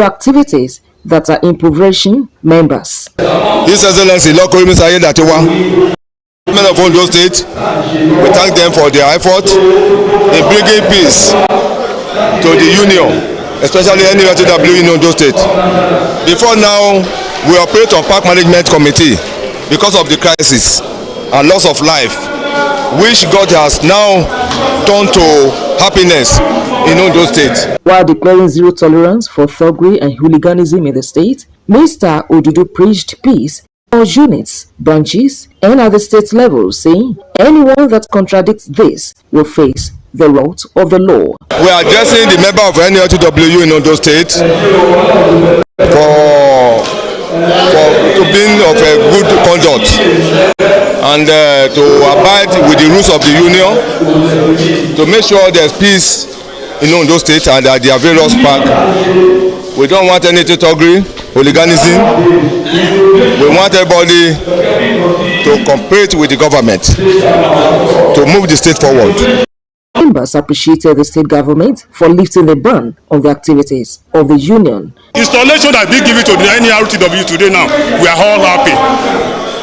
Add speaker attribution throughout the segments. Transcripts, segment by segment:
Speaker 1: to activities that are impoverishing members.
Speaker 2: His Excellency Lokoyemi Sayedatiwa, Government of Ondo State, we thank them for their effort in bringing peace to the union, especially NURTW in Ondo State. Before now, we operate on Park Management Committee because of the crisis and loss of life, which God has now turned to happiness in Ondo State.
Speaker 1: While declaring zero tolerance for thuggery and hooliganism in the state, Mr. Odudu preached peace for units, branches, and at the state level, saying anyone that contradicts this will face the wrath of the law.
Speaker 2: We are addressing the member of NURTW in Ondo State to being of a good conduct and to abide with the rules of the union, to make sure there's peace in Ondo State and at their various parks. We don't want any thuggery, hooliganism. We want everybody to cooperate with the government to move the state forward.
Speaker 1: Members appreciated the state government for lifting the ban on the activities of the union.
Speaker 3: Installation that they give it to the NURTW today now, we are all happy.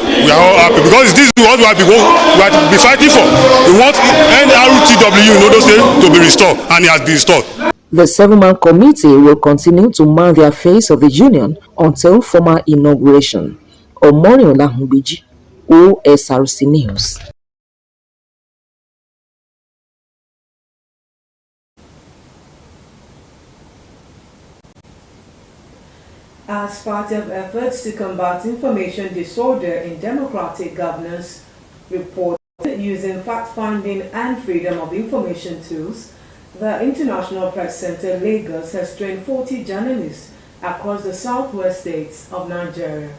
Speaker 3: We are all happy because this is what we have been fighting for. We want NURTW in Ondo State to be restored, and it has been restored.
Speaker 1: The 7-man committee will continue to man the affairs of the union until formal inauguration. Omori Olahunbiji, Osrc News.
Speaker 4: As part of efforts to combat information disorder in democratic governance, reported using fact-finding and freedom of information tools, the International Press Center Lagos has trained 40 journalists across the southwest states of Nigeria.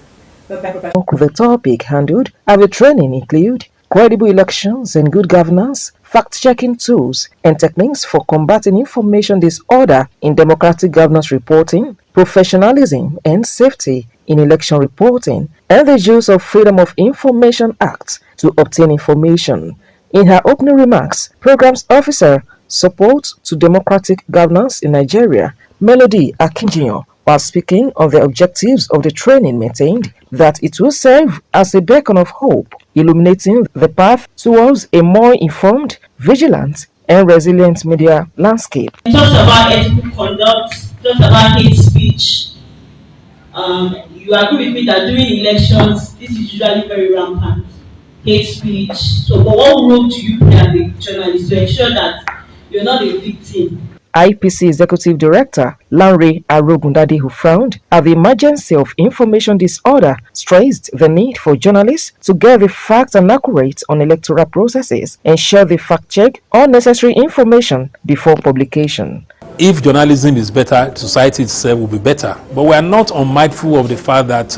Speaker 1: The topic handled at the training include credible elections and good governance, fact-checking tools and techniques for combating information disorder in democratic governance reporting, professionalism and safety in election reporting, and the use of Freedom of Information Act to obtain information. In her opening remarks, Programs Officer Support to Democratic Governance in Nigeria, Melody Akinjiyan, while speaking of the objectives of the training, maintained that it will serve as a beacon of hope, illuminating the path towards a more informed, vigilant, and resilient media landscape.
Speaker 5: It talks about ethical conduct, talks about hate speech. You agree with me that during elections, this is usually very rampant, hate speech. So, but what role do you play as a journalist to ensure that you're not a victim?
Speaker 1: IPC Executive Director Lanre Arogundade, who frowned at the emergency of information disorder, stressed the need for journalists to get the facts and accurate on electoral processes and share the fact-check all necessary information before publication.
Speaker 6: If journalism is better, society itself will be better. But we are not unmindful of the fact that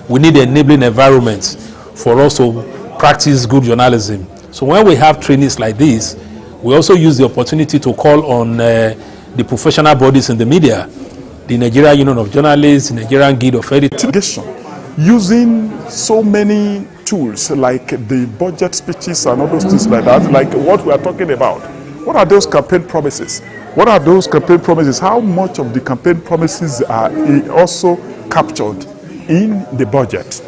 Speaker 6: we need an enabling environment for us to practice good journalism. So when we have trainings like this, we also use the opportunity to call on the professional bodies in the media, the Nigerian Union of Journalists, the Nigerian Guild of Editors.
Speaker 7: Using so many tools like the budget speeches and all those things like that, like what we are talking about. What are those campaign promises? What are those campaign promises? How much of the campaign promises are also captured in the budget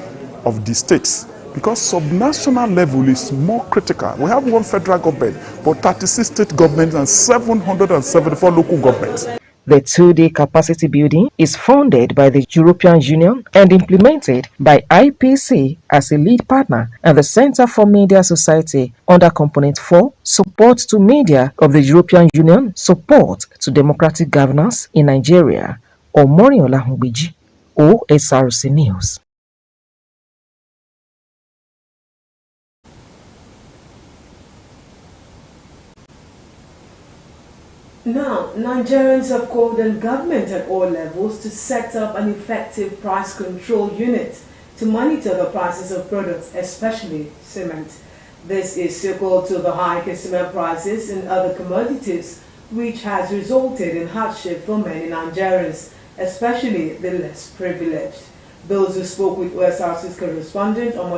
Speaker 7: of the states? Because subnational level is more critical. We have one federal government, but 36 state governments and 774 local governments.
Speaker 1: The 2-day capacity building is funded by the European Union and implemented by IPC as a lead partner and the Center for Media Society under Component 4, Support to Media of the European Union, Support to Democratic Governance in Nigeria. Omori Olahunbiji, Osrc News.
Speaker 4: Now, Nigerians have called on government at all levels to set up an effective price control unit to monitor the prices of products, especially cement. This is equal to the hike in cement prices and other commodities, which has resulted in hardship for many Nigerians, especially the less privileged. Those who spoke with Osrc's correspondent on